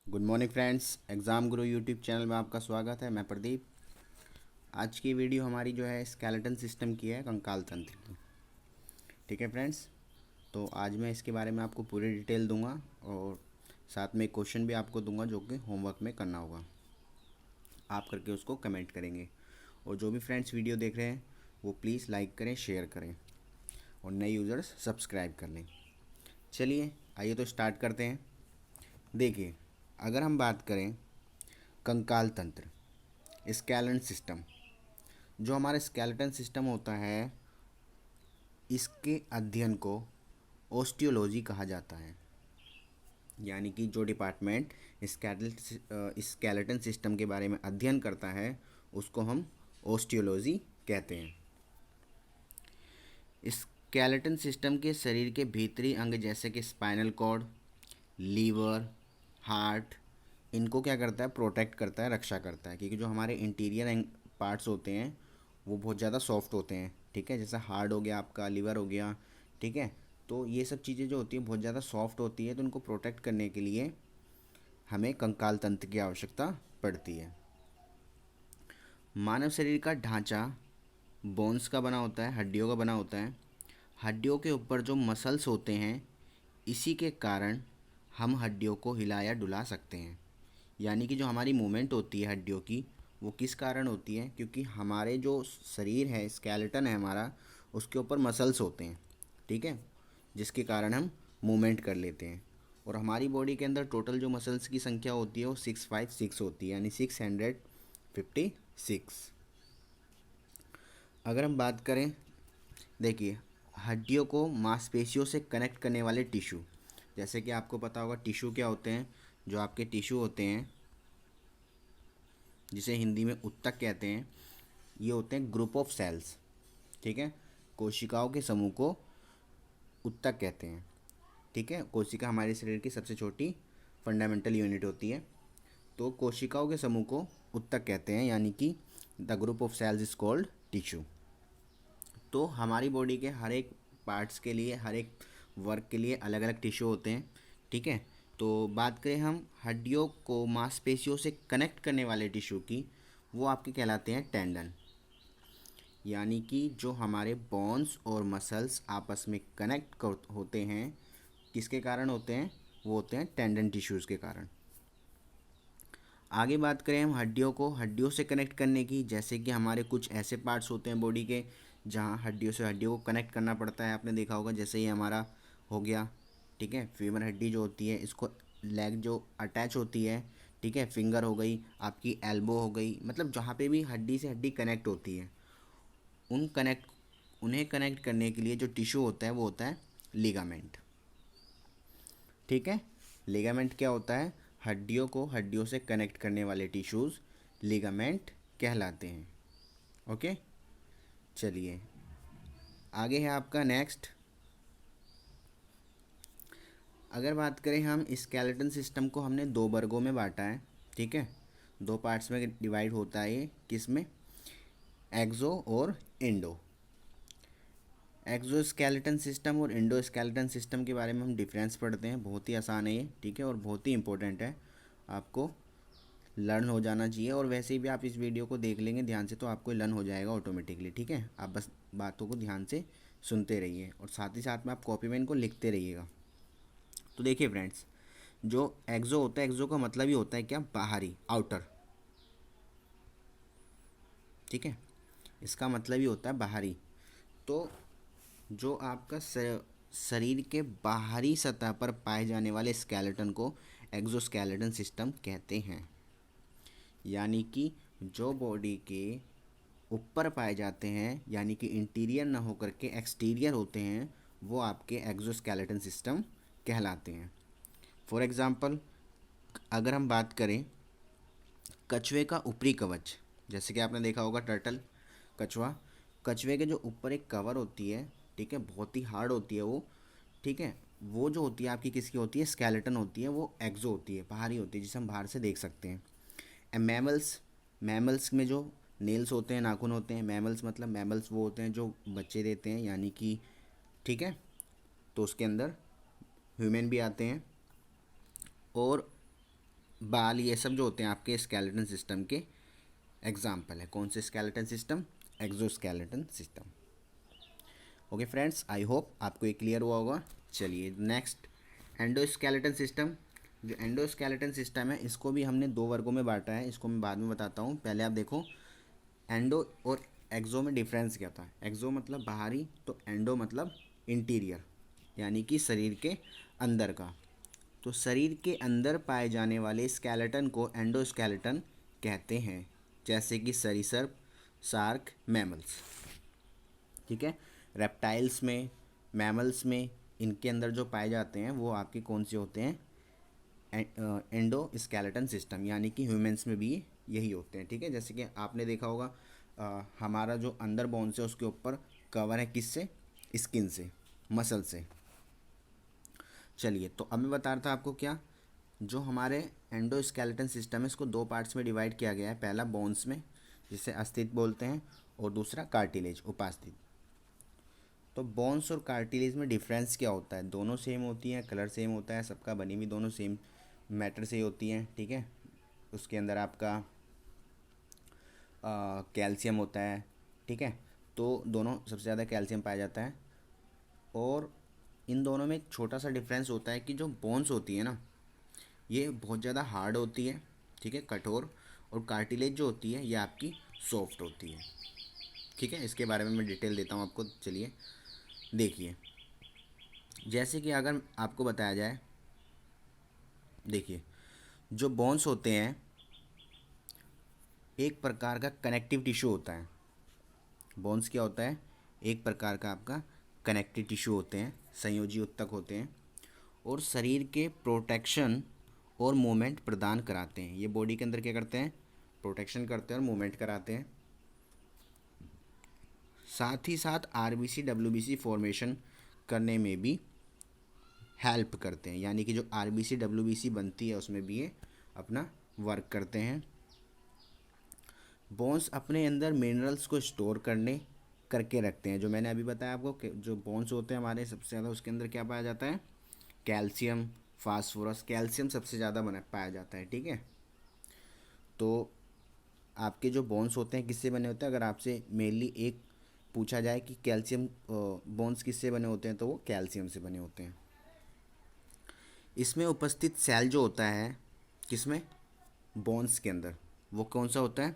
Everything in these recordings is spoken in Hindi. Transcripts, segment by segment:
गुड मॉर्निंग फ्रेंड्स, एग्ज़ाम गुरु यूट्यूब चैनल में आपका स्वागत है। मैं प्रदीप। आज की वीडियो हमारी जो है स्केलेटन सिस्टम की है, कंकाल तंत्र की। ठीक है फ्रेंड्स, तो आज मैं इसके बारे में आपको पूरी डिटेल दूंगा और साथ में क्वेश्चन भी आपको दूंगा जो कि होमवर्क में करना होगा। आप करके उसको कमेंट करेंगे। और जो भी फ्रेंड्स वीडियो देख रहे हैं वो प्लीज़ लाइक करें, शेयर करें और नए यूज़र्स सब्सक्राइब कर लें। चलिए आइए तो स्टार्ट करते हैं। देखिए, अगर हम बात करें कंकाल तंत्र, स्केलेटन सिस्टम, जो हमारा स्केलेटन सिस्टम होता है, इसके अध्ययन को ओस्टियोलॉजी कहा जाता है। यानी कि जो डिपार्टमेंट स्केलेटन सिस्टम के बारे में अध्ययन करता है उसको हम ओस्टियोलॉजी कहते हैं। स्केलेटन सिस्टम के शरीर के भीतरी अंग जैसे कि स्पाइनल कॉर्ड, लीवर, हार्ट, इनको क्या करता है, प्रोटेक्ट करता है, रक्षा करता है। क्योंकि जो हमारे इंटीरियर पार्ट्स होते हैं वो बहुत ज़्यादा सॉफ्ट होते हैं। ठीक है, जैसा हार्ट हो गया, आपका लीवर हो गया। ठीक है, तो ये सब चीज़ें जो होती हैं बहुत ज़्यादा सॉफ्ट होती है, तो उनको प्रोटेक्ट करने के लिए हमें कंकाल तंत्र की आवश्यकता पड़ती है। मानव शरीर का ढांचा बोन्स का बना होता है, हड्डियों का बना होता है। हड्डियों के ऊपर जो मसल्स होते हैं, इसी के कारण हम हड्डियों को हिला या डुला सकते हैं। यानी कि जो हमारी मूवमेंट होती है हड्डियों की, वो किस कारण होती है, क्योंकि हमारे जो शरीर है, स्केलेटन है हमारा, उसके ऊपर मसल्स होते हैं। ठीक है, जिसके कारण हम मूवमेंट कर लेते हैं। और हमारी बॉडी के अंदर टोटल जो मसल्स की संख्या होती है वो 656 होती है, यानी 656। अगर हम बात करें, देखिए, हड्डियों को मांसपेशियों से कनेक्ट करने वाले टिश्यू, जैसे कि आपको पता होगा टिश्यू क्या होते हैं। जो आपके टिश्यू होते हैं, जिसे हिंदी में उत्तक कहते हैं, ये होते हैं ग्रुप ऑफ सेल्स। ठीक है, कोशिकाओं के समूह को उत्तक कहते हैं। ठीक है, कोशिका हमारे शरीर की सबसे छोटी फंडामेंटल यूनिट होती है, तो कोशिकाओं के समूह को उत्तक कहते हैं, यानी कि the group of cells is called tissue. तो हमारी बॉडी के हर एक पार्ट्स के लिए, हर एक वर्क के लिए अलग अलग टिश्यू होते हैं। ठीक है, तो बात करें हम हड्डियों को मांसपेशियों से कनेक्ट करने वाले टिश्यू की, वो आपके कहलाते हैं टेंडन। यानी कि जो हमारे बोन्स और मसल्स आपस में कनेक्ट होते हैं, किसके कारण होते हैं, वो होते हैं टेंडन टिश्यूज़ के कारण। आगे बात करें हम हड्डियों को हड्डियों से कनेक्ट करने की, जैसे कि हमारे कुछ ऐसे पार्ट्स होते हैं बॉडी के जहाँ हड्डियों से हड्डियों को कनेक्ट करना पड़ता है। आपने देखा होगा, जैसे ये हमारा हो गया, ठीक है, फीमर हड्डी जो होती है, इसको लेग जो अटैच होती है, ठीक है, फिंगर हो गई, आपकी एल्बो हो गई, मतलब जहाँ पे भी हड्डी से हड्डी कनेक्ट होती है, उन्हें कनेक्ट करने के लिए जो टिश्यू होता है वो होता है लिगामेंट। ठीक है, लिगामेंट क्या होता है, हड्डियों को हड्डियों से कनेक्ट करने वाले टिश्यूज़ लिगामेंट कहलाते हैं। ओके, चलिए आगे है आपका नेक्स्ट। अगर बात करें हम, स्केलेटन सिस्टम को हमने दो वर्गों में बांटा है। ठीक है, दो पार्ट्स में डिवाइड होता है ये, किस में, एक्सो और इंडो। एक्सो स्केलेटन सिस्टम और इंडो स्केलेटन सिस्टम के बारे में हम डिफरेंस पढ़ते हैं। बहुत ही आसान है ये, ठीक है, और बहुत ही इंपॉर्टेंट है, आपको लर्न हो जाना चाहिए। और वैसे ही भी आप इस वीडियो को देख लेंगे ध्यान से तो आपको लर्न हो जाएगा ऑटोमेटिकली। ठीक है, आप बस बातों को ध्यान से सुनते रहिए और साथ ही साथ में आप कॉपी में इनको लिखते रहिएगा। तो देखिए फ्रेंड्स, जो एक्सो होता है, एक्सो का मतलब ही होता है क्या, बाहरी, आउटर। ठीक है, इसका मतलब ही होता है बाहरी। तो जो आपका शरीर के बाहरी सतह पर पाए जाने वाले स्केलेटन को एक्सोस्केलेटन सिस्टम कहते हैं। यानी कि जो बॉडी के ऊपर पाए जाते हैं, यानी कि इंटीरियर ना होकर के एक्सटीरियर होते हैं, वो आपके एक्सोस्केलेटन सिस्टम कहलाते हैं। फॉर एग्ज़ाम्पल, अगर हम बात करें कछुए का ऊपरी कवच, जैसे कि आपने देखा होगा टर्टल, कछुआ, कछुए के जो ऊपर एक कवर होती है, ठीक है, बहुत ही हार्ड होती है वो। ठीक है, वो जो होती है आपकी किसकी होती है, स्केलेटन होती है, वो एक्सो होती है, बाहरी होती है, जिसे हम बाहर से देख सकते हैं। मैमल्स, मैमल्स में जो नेल्स होते हैं, नाखून होते हैं, मैमल्स मतलब मैमल्स वो होते हैं जो बच्चे देते हैं, यानी कि, ठीक है, तो उसके अंदर ह्यूमन भी आते हैं। और बाल, ये सब जो होते हैं आपके स्केलेटन सिस्टम के एग्जाम्पल है। कौन से skeleton system? Exoskeleton system. Okay friends, I hope आपको ये क्लियर हुआ होगा। चलिए नेक्स्ट, एंडोस्केलेटन सिस्टम। जो एंडोस्केलेटन सिस्टम है इसको भी हमने दो वर्गों में बांटा है, इसको मैं बाद में बताता हूँ। पहले आप देखो एंडो और एक्सो में डिफरेंस क्या था। एक्सो मतलब बाहरी, तो एंडो मतलब इंटीरियर, यानी कि शरीर के अंदर का। तो शरीर के अंदर पाए जाने वाले स्केलेटन को एंडोस्केलेटन कहते हैं, जैसे कि सरीसृप, शार्क, मैमल्स। ठीक है, रेप्टाइल्स में, मैमल्स में, इनके अंदर जो पाए जाते हैं वो आपके कौन से होते हैं? एंडोस्केलेटन सिस्टम, यानी कि ह्यूमंस में भी यही होते हैं। ठीक है, जैसे कि आपने देखा होगा हमारा जो अंदर बोन्स है उसके ऊपर कवर है किससे? स्किन से, मसल से। चलिए, तो अब मैं बता रहा था आपको क्या, जो हमारे एंडोस्केलेटन सिस्टम है इसको दो पार्ट्स में डिवाइड किया गया है। पहला बोन्स में, जिसे अस्थित बोलते हैं, और दूसरा कार्टिलेज, उपास्थित। तो बोन्स और कार्टिलेज में डिफरेंस क्या होता है? दोनों सेम होती हैं, कलर सेम होता है सबका, बनी भी दोनों सेम मैटर से ही होती हैं। ठीक है, उसके अंदर आपका कैल्शियम होता है। ठीक है, तो दोनों सबसे ज़्यादा कैल्शियम पाया जाता है। और इन दोनों में एक छोटा सा डिफरेंस होता है कि जो बोन्स होती है ना, ये बहुत ज़्यादा हार्ड होती है, ठीक है, कठोर। और कार्टिलेज जो होती है ये आपकी सॉफ्ट होती है। ठीक है, इसके बारे में मैं डिटेल देता हूँ आपको। चलिए देखिए, जैसे कि अगर आपको बताया जाए, देखिए जो बोन्स होते हैं एक प्रकार का कनेक्टिव टिश्यू होता है। बोन्स क्या होता है? एक प्रकार का आपका कनेक्टिव टिश्यू होते हैं, संयोजी ऊतक होते हैं, और शरीर के प्रोटेक्शन और मूवमेंट प्रदान कराते हैं। ये बॉडी के अंदर क्या करते हैं? प्रोटेक्शन करते हैं और मूवमेंट कराते हैं। साथ ही साथ आरबीसी डब्ल्यूबीसी फॉर्मेशन करने में भी हेल्प करते हैं, यानी कि जो आरबीसी डब्ल्यूबीसी बनती है उसमें भी ये अपना वर्क करते हैं। बोन्स अपने अंदर मिनरल्स को स्टोर करके रखते हैं। जो मैंने अभी बताया आपको कि जो बोन्स होते हैं हमारे, सबसे ज़्यादा उसके अंदर क्या पाया जाता है? Calcium, phosphorus. कैल्शियम सबसे ज़्यादा बना पाया जाता है। ठीक है, तो आपके जो बोन्स होते हैं किससे बने होते हैं? अगर आपसे मेनली एक पूछा जाए कि कैल्शियम बोन्स किससे बने होते हैं, तो वो कैल्शियम से बने होते हैं। इसमें उपस्थित सेल जो होता है किसमें? बोन्स के अंदर, वो कौन सा होता है?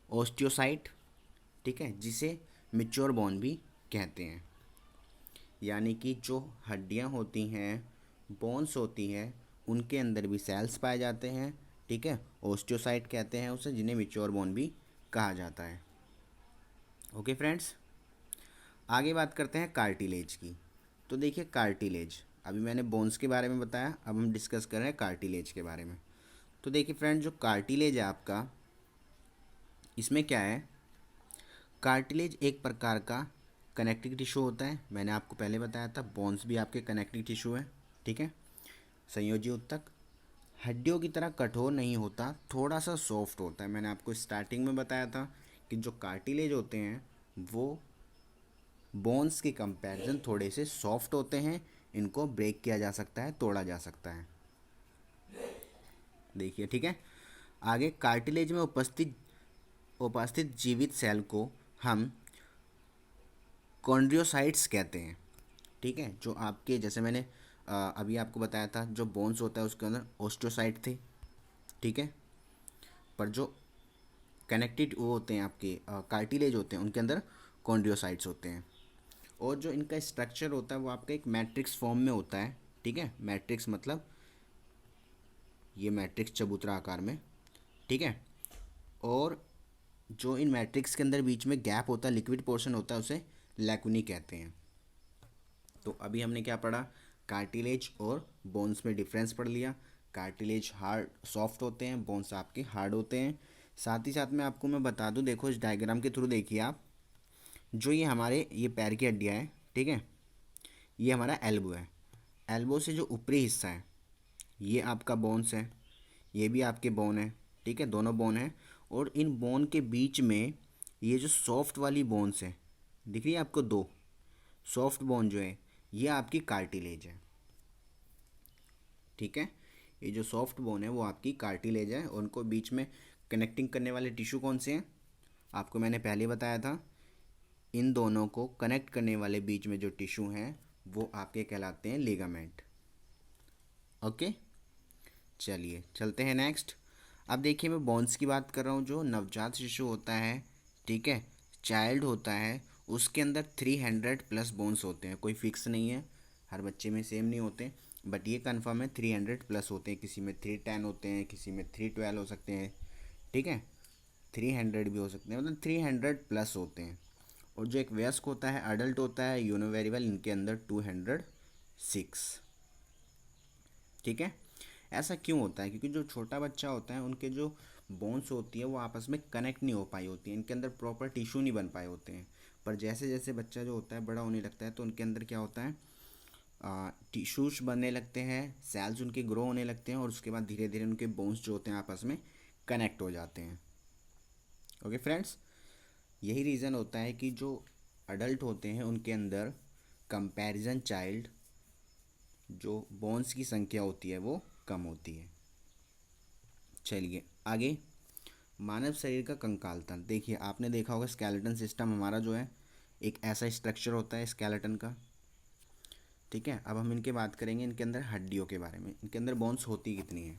ओस्टियोसाइट। ठीक है, जिसे मिच्योर बोन भी कहते हैं। यानी कि जो हड्डियां होती हैं, बोन्स होती हैं, उनके अंदर भी सेल्स पाए जाते हैं। ठीक है, ओस्टियोसाइट कहते हैं उसे, जिन्हें मिच्योर बोन भी कहा जाता है। ओके फ्रेंड्स, आगे बात करते हैं कार्टिलेज की। तो देखिए कार्टिलेज, अभी मैंने बोन्स के बारे में बताया, अब हम डिस्कस कर रहे हैं कार्टिलेज के बारे में। तो देखिए फ्रेंड, जो कार्टिलेज है आपका, इसमें क्या है? कार्टिलेज एक प्रकार का कनेक्टिव टिश्यू होता है। मैंने आपको पहले बताया था बोन्स भी आपके कनेक्टिव टिश्यू है। ठीक है, संयोजी ऊतक हड्डियों की तरह कठोर नहीं होता, थोड़ा सा सॉफ्ट होता है। मैंने आपको स्टार्टिंग में बताया था कि जो कार्टिलेज होते हैं वो बोन्स के कंपैरिजन थोड़े से सॉफ्ट होते हैं, इनको ब्रेक किया जा सकता है, तोड़ा जा सकता है। देखिए, ठीक है, आगे कार्टिलेज में उपस्थित जीवित सेल को हम कॉन्ड्रियोसाइट्स कहते हैं। ठीक है, जो आपके, जैसे मैंने अभी आपको बताया था, जो बोन्स होता है उसके अंदर ओस्टियोसाइट थे। ठीक है, पर जो कनेक्टेड वो होते हैं आपके कार्टिलेज होते हैं, उनके अंदर कॉन्ड्रियोसाइट्स होते हैं। और जो इनका स्ट्रक्चर होता है वो आपका एक मैट्रिक्स फॉर्म में होता है। ठीक है, मैट्रिक्स मतलब ये मैट्रिक्स चबूतरा आकार में। ठीक है, और जो इन मैट्रिक्स के अंदर बीच में गैप होता है, लिक्विड पोर्शन होता है, उसे लैकुनी कहते हैं। तो अभी हमने क्या पढ़ा? कार्टिलेज और बोन्स में डिफरेंस पढ़ लिया। कार्टिलेज हार्ड सॉफ्ट होते हैं, बोन्स आपके हार्ड होते हैं। साथ ही साथ में आपको मैं बता दूं, देखो इस डायग्राम के थ्रू देखिए आप, जो ये हमारे ये पैर की हड्डियाँ हैं, ठीक है, ये हमारा एल्बो है। एल्बो से जो ऊपरी हिस्सा है ये आपका बोन्स है, ये भी आपके बोन है। ठीक है, दोनों बोन हैं। और इन बोन के बीच में ये जो सॉफ्ट वाली बोन्स है, दिख रही है आपको दो सॉफ्ट बोन जो है, ये आपकी कार्टिलेज है। ठीक है, ये जो सॉफ्ट बोन है वो आपकी कार्टिलेज है, और उनको बीच में कनेक्टिंग करने वाले टिश्यू कौन से हैं, आपको मैंने पहले बताया था। इन दोनों को कनेक्ट करने वाले बीच में जो टिश्यू हैं वो आपके कहलाते हैं लिगामेंट। ओके, चलिए चलते हैं नेक्स्ट। अब देखिए मैं बोन्स की बात कर रहा हूँ। जो नवजात शिशु होता है, ठीक है, चाइल्ड होता है, उसके अंदर 300+ बोन्स होते हैं। कोई फिक्स नहीं है, हर बच्चे में सेम नहीं होते, बट ये कन्फर्म है 300+ होते हैं। किसी में 310 होते हैं, किसी में 312 हो सकते हैं, ठीक है, 300 भी हो सकते हैं, मतलब 300+ होते हैं। और जो एक वयस्क होता है, अडल्ट होता है, यू नो वेरी वेल, इनके अंदर 206, ठीक है। ऐसा क्यों होता है? क्योंकि जो छोटा बच्चा होता है उनके जो बोन्स होती है वो आपस में कनेक्ट नहीं हो पाई होती है, इनके अंदर प्रॉपर टिश्यू नहीं बन पाए होते हैं। पर जैसे जैसे बच्चा जो होता है बड़ा होने लगता है तो उनके अंदर क्या होता है, टिश्यूज बनने लगते हैं, सेल्स उनके ग्रो होने लगते हैं, और उसके बाद धीरे धीरे उनके बोन्स जो होते हैं आपस में कनेक्ट हो जाते हैं। ओके फ्रेंड्स, यही रीज़न होता है कि जो अडल्ट होते हैं उनके अंदर कंपैरिजन चाइल्ड जो बोन्स की संख्या होती है वो कम होती है। चलिए आगे, मानव शरीर का कंकाल तंत्र। देखिए आपने देखा होगा स्केलेटन सिस्टम हमारा जो है एक ऐसा स्ट्रक्चर होता है स्केलेटन का, ठीक है। अब हम इनके बात करेंगे, इनके अंदर हड्डियों के बारे में, इनके अंदर बोन्स होती कितनी है।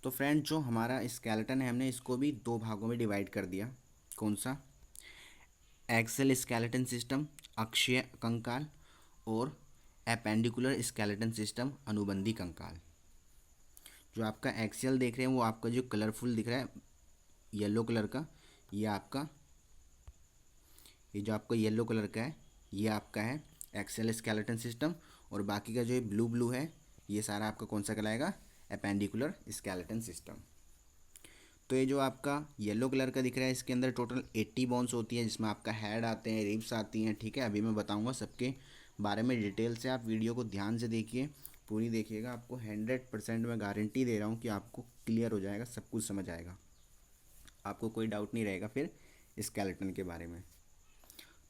तो फ्रेंड जो हमारा स्केलेटन है हमने इसको भी दो भागों में डिवाइड कर दिया। कौन सा? एक्सल स्केलेटन सिस्टम, अक्षीय कंकाल, और एपेंडिकुलर स्केलेटन सिस्टम, अनुबंधी कंकाल। जो आपका एक्सियल देख रहे हैं वो आपका जो कलरफुल दिख रहा है येलो कलर का, ये जो आपका येलो कलर का है ये आपका है एक्सियल स्केलेटन सिस्टम, और बाकी का जो ये ब्लू ब्लू है ये सारा आपका कौन सा कहलाएगा? Appendicular skeleton system. तो ये जो आपका येलो कलर का दिख रहा है इसके अंदर टोटल 80 बोन्स होती है, जिसमें आपका हेड आते हैं, रिब्स आती हैं, ठीक है। अभी मैं बताऊंगा सबके बारे में डिटेल से, आप वीडियो को ध्यान से देखिए, पूरी देखिएगा, आपको 100% मैं गारंटी दे रहा हूँ कि आपको क्लियर हो जाएगा, सब कुछ समझ आएगा, आपको कोई डाउट नहीं रहेगा फिर स्केलेटन के बारे में,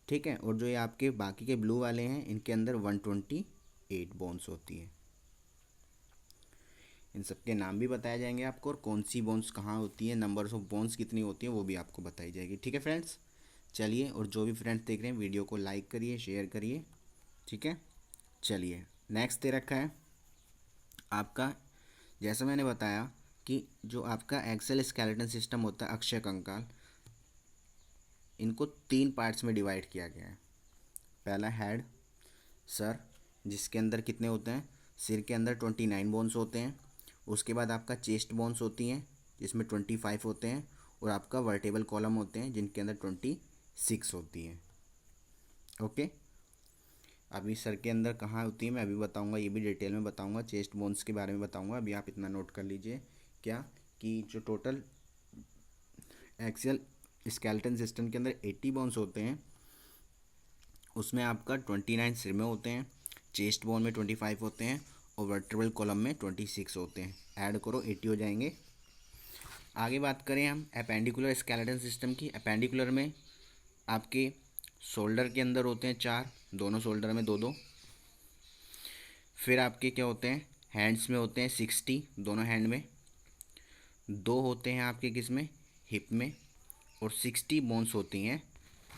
ठीक है। और जो ये आपके बाकी के ब्लू वाले हैं इनके अंदर 128 बोन्स होती है। इन सब के नाम भी बताए जाएंगे आपको, और कौन सी बोन्स कहाँ होती है, नंबर्स ऑफ बोन्स कितनी होती है वो भी आपको बताई जाएगी, ठीक है फ्रेंड्स। चलिए, और जो भी फ्रेंड्स देख रहे हैं वीडियो को लाइक करिए, शेयर करिए, ठीक है। चलिए नेक्स्ट दे रखा है आपका, जैसा मैंने बताया कि जो आपका एक्सेल स्केलेटन सिस्टम होता है, अक्षय कंकाल, इनको 3 पार्ट्स में डिवाइड किया गया है। पहला हेड, सर, जिसके अंदर कितने होते हैं, सिर के अंदर 29 बोन्स होते हैं। उसके बाद आपका चेस्ट बोन्स होती हैं जिसमें 25 होते हैं, और आपका वर्टेबल कॉलम होते हैं जिनके अंदर 26 होती हैं। ओके, अभी सर के अंदर कहाँ होती है मैं अभी बताऊंगा, ये भी डिटेल में बताऊंगा, चेस्ट बोन्स के बारे में बताऊंगा। अभी आप इतना नोट कर लीजिए क्या, कि जो टोटल एक्सियल स्केलेटन सिस्टम के अंदर 80 बोन्स होते हैं उसमें आपका 29 सिर में होते हैं, चेस्ट बोन में 25 होते हैं, और वर्टेब्रल कॉलम में 26 होते हैं। ऐड करो 80 हो जाएंगे। आगे बात करें हम एपेंडिकुलर स्केलेटन सिस्टम की। एपेंडिकुलर में आपके शोल्डर के अंदर होते हैं 4, दोनों शोल्डर में 2 2। फिर आपके क्या होते हैं, हैंड्स में होते हैं 60, दोनों हैंड में 2 होते हैं आपके किस में, हिप में, और 60 बोन्स होती हैं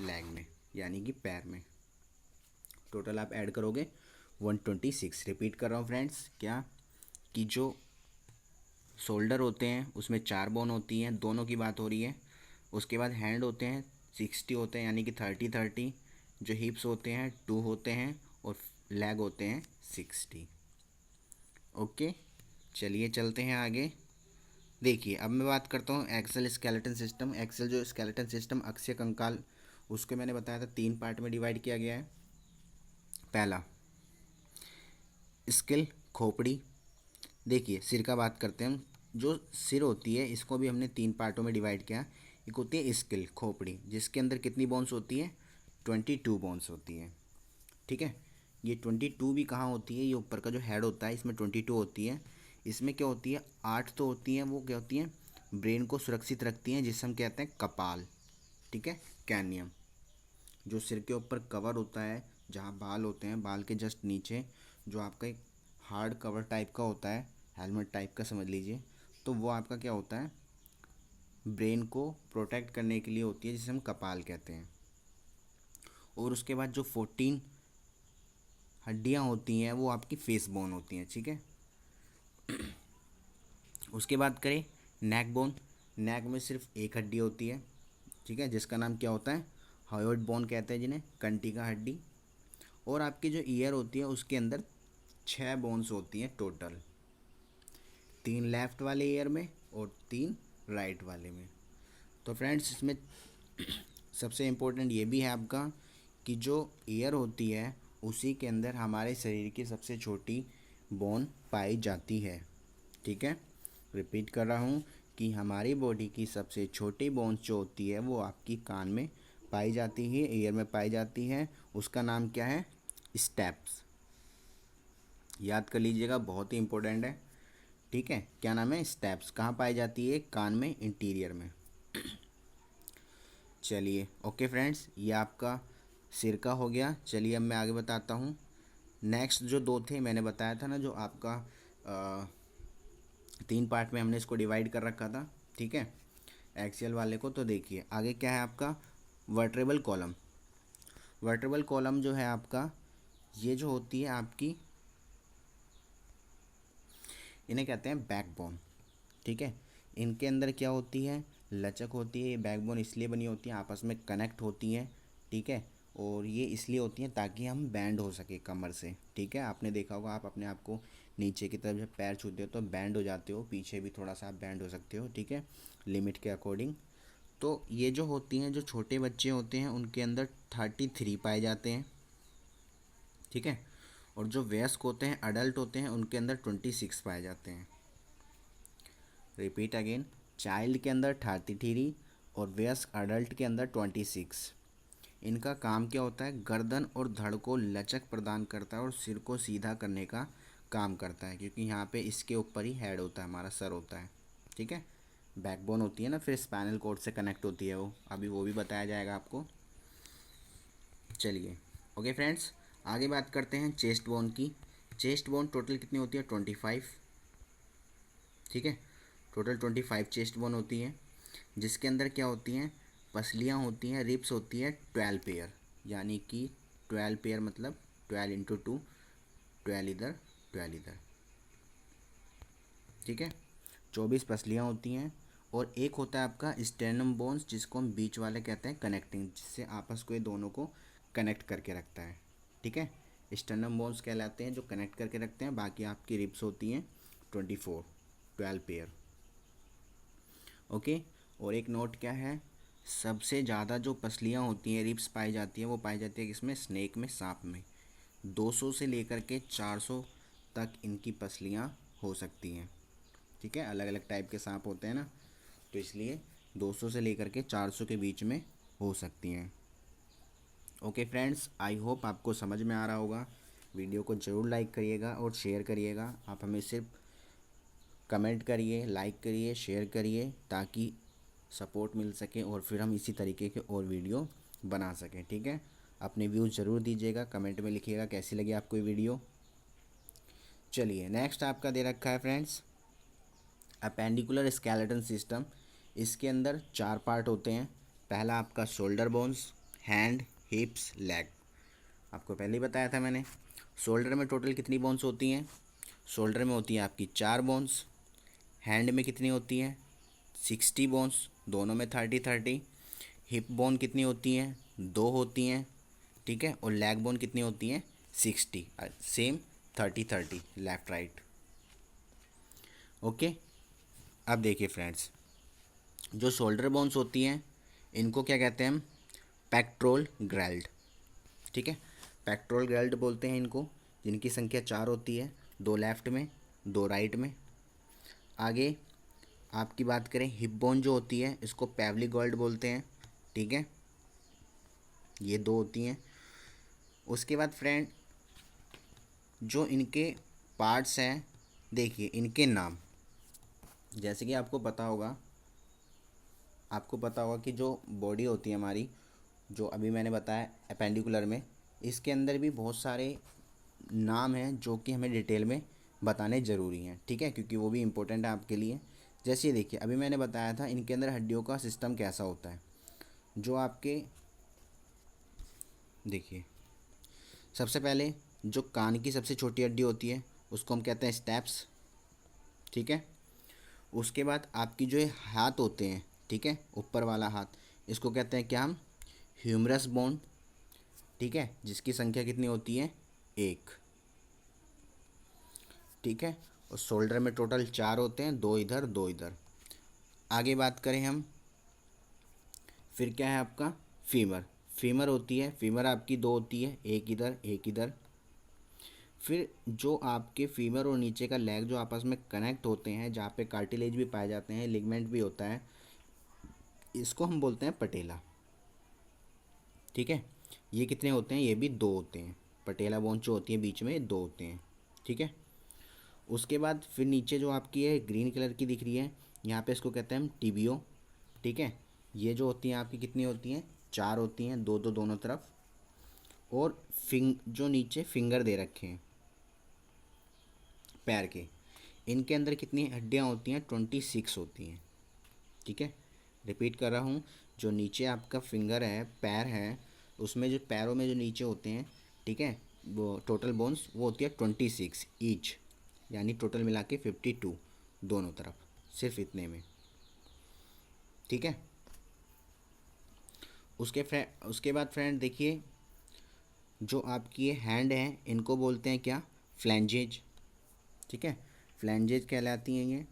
लेग में, यानी कि पैर में। टोटल आप ऐड करोगे 126। रिपीट कर रहा हूँ फ्रेंड्स, क्या कि जो शोल्डर होते हैं उसमें 4 बोन होती हैं, दोनों की बात हो रही है। उसके बाद हैंड होते हैं 60 होते हैं, यानी कि 30 जो हिप्स होते हैं 2 होते हैं, और लेग होते हैं 60। ओके, चलिए चलते हैं आगे। देखिए अब मैं बात करता हूँ एक्सेल स्केलेटन सिस्टम। एक्सेल जो स्केलेटन सिस्टम अक्षीय कंकाल, उसको मैंने बताया था 3 पार्ट में डिवाइड किया गया है। पहला स्किल, खोपड़ी। देखिए सिर का बात करते हैं हम, जो सिर होती है इसको भी हमने 3 पार्टों में डिवाइड किया। एक होती है स्किल, खोपड़ी, जिसके अंदर कितनी बोन्स होती है, 22 बोन्स होती है, ठीक है। ये 22 भी कहाँ होती है, ये ऊपर का जो हेड होता है इसमें 22 होती है। इसमें क्या होती है, 8 तो होती हैं, वो क्या होती हैं, ब्रेन को सुरक्षित रखती हैं, जिसे हम कहते हैं कपाल, ठीक है, कैनियम। जो सिर के ऊपर कवर होता है, जहाँ बाल होते हैं, बाल के जस्ट नीचे जो आपका एक हार्ड कवर टाइप का होता है, हेलमेट टाइप का समझ लीजिए, तो वो आपका क्या होता है, ब्रेन को प्रोटेक्ट करने के लिए होती है, जिसे हम कपाल कहते हैं। और उसके बाद जो 14 हड्डियाँ होती हैं वो आपकी फेस बोन होती हैं, ठीक है। उसके बाद करें नेक बोन। नेक में सिर्फ एक हड्डी होती है, ठीक है, जिसका नाम क्या होता है, हायोइड बोन कहते हैं जिन्हें, कंटी का हड्डी। और आपकी जो ईयर होती है उसके अंदर 6 बोन्स होती हैं टोटल, 3 लेफ़्ट वाले ईयर में और 3 राइट वाले में। तो फ्रेंड्स इसमें सबसे इम्पोर्टेंट ये भी है आपका कि जो ईयर होती है उसी के अंदर हमारे शरीर की सबसे छोटी बोन पाई जाती है, ठीक है। रिपीट कर रहा हूँ कि हमारी बॉडी की सबसे छोटी बोन्स जो होती है वो आपकी कान में पाई जाती है, ईयर में पाई जाती है। उसका नाम क्या है, स्टेप्स। याद कर लीजिएगा, बहुत ही इंपॉर्टेंट है, ठीक है। क्या नाम है, स्टेप्स। कहाँ पाई जाती है, कान में, इंटीरियर में। चलिए ओके फ्रेंड्स, ये आपका सिर का हो गया। चलिए अब मैं आगे बताता हूँ। नेक्स्ट जो 2 थे मैंने बताया था ना, जो आपका 3 पार्ट में हमने इसको डिवाइड कर रखा था, ठीक है, एक्सियल वाले को। तो देखिए आगे क्या है आपका, वर्टेब्रल कॉलम। वर्टेब्रल कॉलम जो है आपका, ये जो होती है आपकी, इन्हें कहते हैं बैकबोन, ठीक है। इनके अंदर क्या होती है, लचक होती है। ये बैकबोन इसलिए बनी होती है, आपस में कनेक्ट होती हैं, ठीक है। और ये इसलिए होती हैं ताकि हम बैंड हो सके कमर से, ठीक है। आपने देखा होगा, आप अपने आप को नीचे की तरफ जब पैर छूते हो तो बैंड हो जाते हो, पीछे भी थोड़ा सा आप बैंड हो सकते हो, ठीक है, लिमिट के अकॉर्डिंग। तो ये जो होती हैं, जो छोटे बच्चे होते हैं उनके अंदर 33 पाए जाते हैं, ठीक है। और जो वयस्क होते हैं, अडल्ट होते हैं, उनके अंदर 26 पाए जाते हैं। रिपीट अगेन, चाइल्ड के अंदर 33 और वयस्क अडल्ट के अंदर 26। इनका काम क्या होता है, गर्दन और धड़ को लचक प्रदान करता है और सिर को सीधा करने का काम करता है, क्योंकि यहाँ पे इसके ऊपर ही हेड होता है, हमारा सर होता है, ठीक है। बैकबोन होती है ना, फिर स्पाइनल कॉर्ड से कनेक्ट होती है वो, अभी वो भी बताया जाएगा आपको। चलिए ओके फ्रेंड्स, आगे बात करते हैं चेस्ट बोन की। चेस्ट बोन टोटल कितनी होती है, 25, ठीक है। टोटल 25 चेस्ट बोन होती है, जिसके अंदर क्या होती हैं, पसलियाँ होती हैं, रिब्स होती है 12 पेयर, यानी कि 12 पेयर मतलब 12 इंटू 2, 12 इधर 12 इधर, ठीक है। 24 पसलियाँ होती हैं। और एक होता है आपका स्टेर्नम बोन्स, जिसको हम बीच वाले कहते हैं कनेक्टिंग, जिससे आपस को ये दोनों को कनेक्ट करके रखता है, ठीक है। स्टेर्नम बोन्स कहलाते हैं जो कनेक्ट करके रखते हैं। बाकी आपकी रिब्स होती हैं 24, 12 पेयर, ओके। और एक नोट क्या है, सबसे ज़्यादा जो पसलियाँ होती हैं, रिब्स पाई जाती हैं, वो पाई जाती है किसमें, स्नेक में, सांप में। 200 से लेकर के 400 तक इनकी पसलियाँ हो सकती हैं, ठीक है। अलग अलग टाइप के सांप होते हैं ना, तो इसलिए 200 से लेकर के 400 के बीच में हो सकती हैं। ओके फ्रेंड्स, आई होप आपको समझ में आ रहा होगा। वीडियो को ज़रूर लाइक करिएगा और शेयर करिएगा। आप हमें सिर्फ कमेंट करिए, लाइक करिए, शेयर करिए, ताकि सपोर्ट मिल सके और फिर हम इसी तरीके के और वीडियो बना सकें, ठीक है। अपने व्यूज़ ज़रूर दीजिएगा, कमेंट में लिखिएगा कैसी लगी आपको ये वीडियो। चलिए नेक्स्ट आपका दे रखा है फ्रेंड्स, अपेंडिकुलर स्केलेटन सिस्टम। इसके अंदर 4 पार्ट होते हैं। पहला आपका शोल्डर बोन्स, हैंड, हिप्स, लेग। आपको पहले ही बताया था मैंने। शोल्डर में टोटल कितनी बोन्स होती हैं, शोल्डर में होती हैं आपकी 4 बोन्स। हैंड में कितनी होती हैं, 60 बोन्स, दोनों में 30-30। हिप बोन कितनी होती हैं, 2 होती हैं, ठीक है। और लेग बोन कितनी होती हैं, 60, सेम 30-30, लेफ्ट राइट, ओके। अब देखिए फ्रेंड्स, जो शोल्डर बोन्स होती हैं इनको क्या कहते हैं हम, पेक्टोरल ग्रैल्ड, ठीक है। पेक्टोरल ग्रैल्ड बोलते हैं इनको, जिनकी संख्या 4 होती है, 2 लेफ्ट में, 2 राइट में। आगे आपकी बात करें, हिप बोन जो होती है इसको पेवली गॉल्ड बोलते हैं, ठीक है, ये 2 होती हैं। उसके बाद फ्रेंड, जो इनके पार्ट्स हैं, देखिए इनके नाम, जैसे कि आपको पता होगा कि जो बॉडी होती है हमारी, जो अभी मैंने बताया अपेंडिकुलर में, इसके अंदर भी बहुत सारे नाम हैं जो कि हमें डिटेल में बताने ज़रूरी हैं, ठीक है, क्योंकि वो भी इम्पोर्टेंट है आपके लिए। जैसे ये देखिए, अभी मैंने बताया था इनके अंदर हड्डियों का सिस्टम कैसा होता है। जो आपके देखिए, सबसे पहले जो कान की सबसे छोटी हड्डी होती है उसको हम कहते हैं स्टेप्स, ठीक है। उसके बाद आपकी जो ये हाथ होते हैं, ठीक है, ऊपर वाला हाथ, इसको कहते हैं क्या हम, ह्यूमरस बोन, ठीक है, जिसकी संख्या कितनी होती है, एक, ठीक है। और शोल्डर में टोटल 4 होते हैं, 2 इधर 2 इधर। आगे बात करें हम, फिर क्या है आपका फीमर। फीमर होती है, फीमर आपकी 2 होती है, एक इधर एक इधर। फिर जो आपके फीमर और नीचे का लेग जो आपस में कनेक्ट होते हैं, जहाँ पे कार्टिलेज भी पाए जाते हैं, लिगमेंट भी होता है, इसको हम बोलते हैं पटेला, ठीक है। ये कितने होते हैं, ये भी 2 होते हैं। पटेला बोन जो होती है बीच में, ये 2 होते हैं, ठीक है। उसके बाद फिर नीचे जो आपकी है ग्रीन कलर की दिख रही है, यहाँ पे इसको कहते हैं हम टिबियो, ठीक है। ये जो होती हैं आपकी कितनी होती हैं, 4 होती हैं, 2 2 दोनों तरफ। और जो नीचे फिंगर दे रखे हैं पैर के, इनके अंदर कितनी हड्डियाँ होती हैं, 26 होती हैं, ठीक है। रिपीट कर रहा हूँ, जो नीचे आपका फिंगर है, पैर है, उसमें जो पैरों में जो नीचे होते हैं, ठीक है, वो टोटल बोन्स वो होती है 26 ईच, यानी टोटल मिला के 52 दोनों तरफ, सिर्फ इतने में, ठीक है। उसके बाद फ्रेंड देखिए, जो आपकी ये हैंड है इनको बोलते हैं क्या, फ्लैंजेज, ठीक है। फ्लैंजेज कहलाती हैं ये।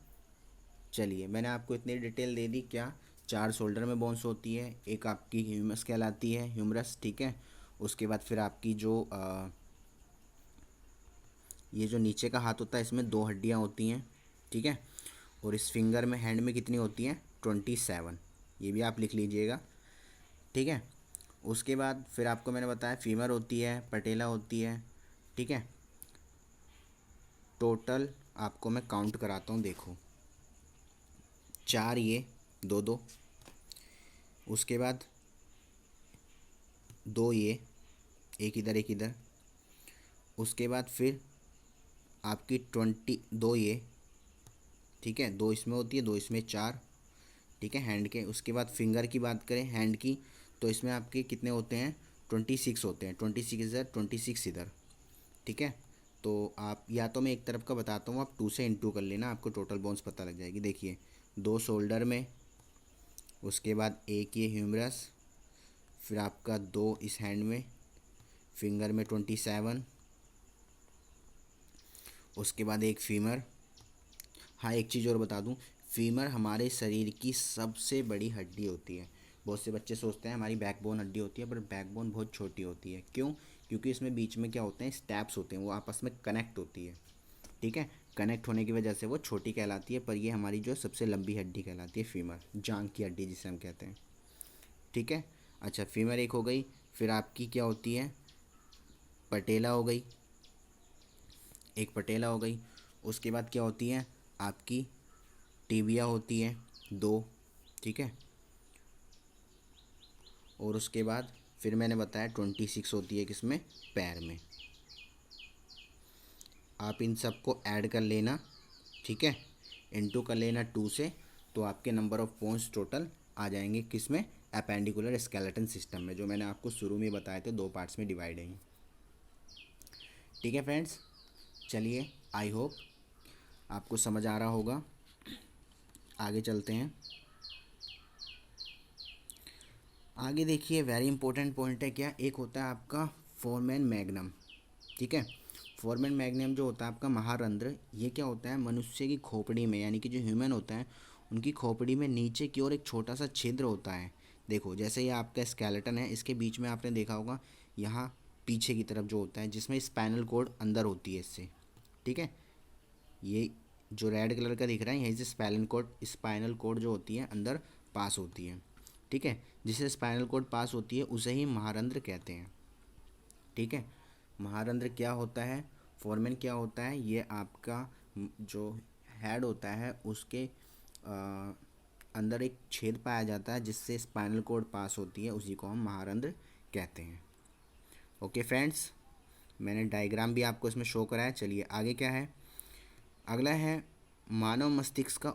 चलिए, मैंने आपको इतनी डिटेल दे दी, क्या 4 शोल्डर में बोन्स होती है, एक आपकी ह्यूमस कहलाती है, ह्यूमरस, ठीक है। उसके बाद फिर आपकी जो ये जो नीचे का हाथ होता है इसमें 2 हड्डियाँ होती हैं, ठीक है। और इस फिंगर में, हैंड में कितनी होती हैं, 27, ये भी आप लिख लीजिएगा, ठीक है। उसके बाद फिर आपको मैंने बताया फीमर होती है, पटेला होती है, ठीक है। टोटल आपको मैं काउंट कराता हूँ, देखो 4 ये, 2 2, उसके बाद 2 ये, एक इधर एक इधर, उसके बाद फिर आपकी 2 ये, ठीक है, 2 इसमें होती है, 2 इसमें, 4, ठीक है, हैंड के। उसके बाद फिंगर की बात करें हैंड की, तो इसमें आपके कितने होते हैं, 26 होते हैं, 26 इधर 26 इधर, ठीक है। तो आप या तो मैं एक तरफ का बताता हूँ, आप 2 से इंटू कर लेना, आपको टोटल बोन्स पता लग जाएगी। देखिए, 2 शोल्डर में, उसके बाद एक ये ह्यूमरस, फिर आपका 2 इस हैंड में, फिंगर में 27, उसके बाद एक फीमर। हाँ, एक चीज़ और बता दूँ, फीमर हमारे शरीर की सबसे बड़ी हड्डी होती है। बहुत से बच्चे सोचते हैं हमारी बैकबोन हड्डी होती है, पर बैकबोन बहुत छोटी होती है। क्यों? क्योंकि इसमें बीच में क्या होते हैं, स्टैप्स होते हैं, वो आपस में कनेक्ट होती है, ठीक है। कनेक्ट होने की वजह से वो छोटी कहलाती है, पर ये हमारी जो सबसे लंबी हड्डी कहलाती है फीमर, जांग की हड्डी जिसे हम कहते हैं, ठीक है। अच्छा, फीमर एक हो गई, फिर आपकी क्या होती है, पटेला हो गई, एक पटेला हो गई। उसके बाद क्या होती है आपकी, टिबिया होती है 2, ठीक है। और उसके बाद फिर मैंने बताया 26 होती है किसमें, पैर में। आप इन सब को ऐड कर लेना, ठीक है, इनटू कर लेना 2 से, तो आपके नंबर ऑफ बोन्स टोटल आ जाएंगे किसमें, एपेंडिकुलर स्केलेटन सिस्टम में, जो मैंने आपको शुरू में बताए थे 2 पार्ट्स में डिवाइड है, ठीक है फ्रेंड्स। चलिए, आई होप आपको समझ आ रहा होगा। आगे चलते हैं। आगे देखिए, वेरी इंपॉर्टेंट पॉइंट है क्या, एक होता है आपका फोरमेन मैग्नम, ठीक है। फोरमेन मैग्नम जो होता है आपका महारंध्र, ये क्या होता है, मनुष्य की खोपड़ी में, यानी कि जो ह्यूमन होता है उनकी खोपड़ी में नीचे की ओर एक छोटा सा छिद्र होता है। देखो, जैसे ये आपका स्केलेटन है, इसके बीच में आपने देखा होगा यहाँ पीछे की तरफ जो होता है, जिसमें स्पाइनल कॉर्ड अंदर होती है इससे, ठीक है। ये जो रेड कलर का दिख रहा है, यहीं से स्पाइनल कॉर्ड जो होती है अंदर पास होती है, ठीक है। जिसे स्पाइनल कॉर्ड पास होती है उसे ही महारंध्र कहते हैं, ठीक है। महारंध्र क्या होता है, फोरमेन क्या होता है, ये आपका जो हेड होता है उसके अंदर एक छेद पाया जाता है जिससे स्पाइनल कॉर्ड पास होती है, उसी को हम महारंध्र कहते हैं। ओके फ्रेंड्स, मैंने डायग्राम भी आपको इसमें शो कराया। चलिए आगे क्या है, अगला है मानव मस्तिष्क का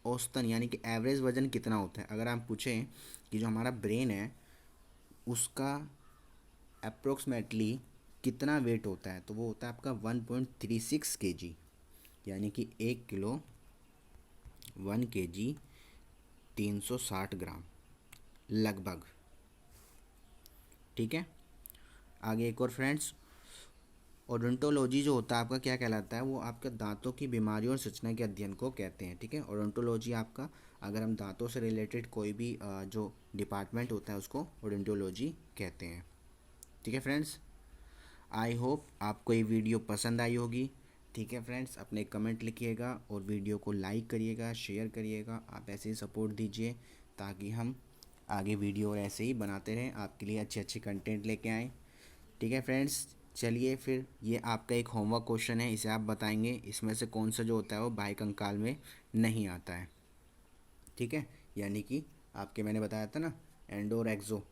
औसतन यानी कि एवरेज वजन कितना होता है। अगर आप पूछें कि जो हमारा ब्रेन है उसका अप्रोक्सीमेटली कितना वेट होता है, तो वो होता है आपका 1.36 kg, यानी कि 1 किलो 1 kg 360 ग्राम लगभग। ठीक है, आगे एक और फ्रेंड्स, ओडोंटोलॉजी जो होता है आपका क्या कहलाता है, वो आपके दांतों की बीमारियों और संरचना के अध्ययन को कहते हैं। ठीक है, ओडोंटोलॉजी आपका, अगर हम दांतों से रिलेटेड कोई भी जो डिपार्टमेंट होता है उसको ओडोंटोलॉजी कहते हैं। ठीक है फ्रेंड्स, आई होप आपको ये वीडियो पसंद आई होगी। ठीक है फ्रेंड्स, अपने कमेंट लिखिएगा और वीडियो को लाइक करिएगा, शेयर करिएगा। आप ऐसे ही सपोर्ट दीजिए ताकि हम आगे वीडियो ऐसे ही बनाते रहें, आपके लिए अच्छे अच्छे कंटेंट लेके आएँ। ठीक है फ्रेंड्स, चलिए फिर ये आपका एक होमवर्क क्वेश्चन है, इसे आप बताएंगे इसमें से कौन सा जो होता है वो बाह्य कंकाल में नहीं आता है। ठीक है, यानी कि आपके मैंने बताया था ना एंडो और एक्सो,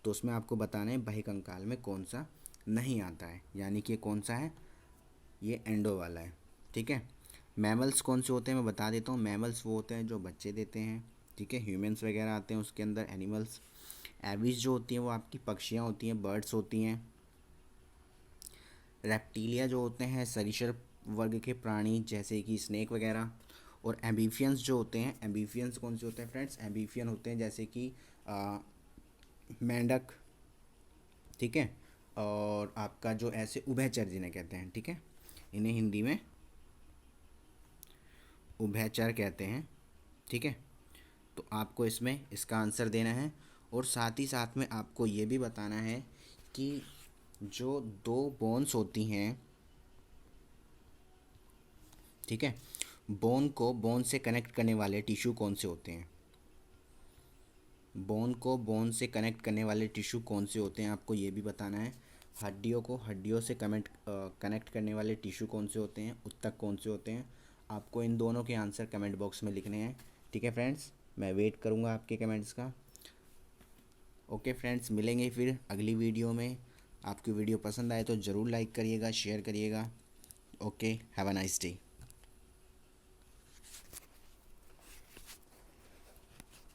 तो उसमें आपको बताना है बाह्य कंकाल में कौन सा नहीं आता है, यानी कि कौन सा है, ये एंडो वाला है। ठीक है, मैमल्स कौन से होते हैं मैं बता देता हूँ। मैमल्स वो होते हैं जो बच्चे देते हैं। ठीक है, ह्यूमंस वगैरह आते हैं उसके अंदर, एनिमल्स। एविज जो होती हैं वो आपकी पक्षियाँ होती हैं, बर्ड्स होती हैं। रेप्टीलिया जो होते हैं सरीसृप वर्ग के प्राणी जैसे कि स्नेक वगैरह। और एम्बीफियंस जो होते हैं, एम्बीफियंस कौन से होते हैं फ्रेंड्स, एम्बीफियन होते हैं जैसे कि मेंढक। ठीक है, और आपका जो ऐसे उभयचर जिन्हें कहते हैं, ठीक है, इन्हें हिंदी में उभयचर कहते हैं। ठीक है, तो आपको इसमें इसका आंसर देना है और साथ ही साथ में आपको ये भी बताना है कि जो दो बोन्स होती हैं, ठीक है, बोन को बोन से कनेक्ट करने वाले टिश्यू कौन से होते हैं, बोन को बोन से कनेक्ट करने वाले टिश्यू कौन से होते हैं, आपको ये भी बताना है। हड्डियों को हड्डियों से कनेक्ट करने वाले टिश्यू कौन से होते हैं, उत्तक कौन से होते हैं। आपको इन दोनों के आंसर कमेंट बॉक्स में लिखने हैं। ठीक है फ्रेंड्स, मैं वेट करूँगा आपके कमेंट्स का। ओके फ्रेंड्स, मिलेंगे फिर अगली वीडियो में। आपकी वीडियो पसंद आए तो ज़रूर लाइक करिएगा, शेयर करिएगा। Okay, have a nice day.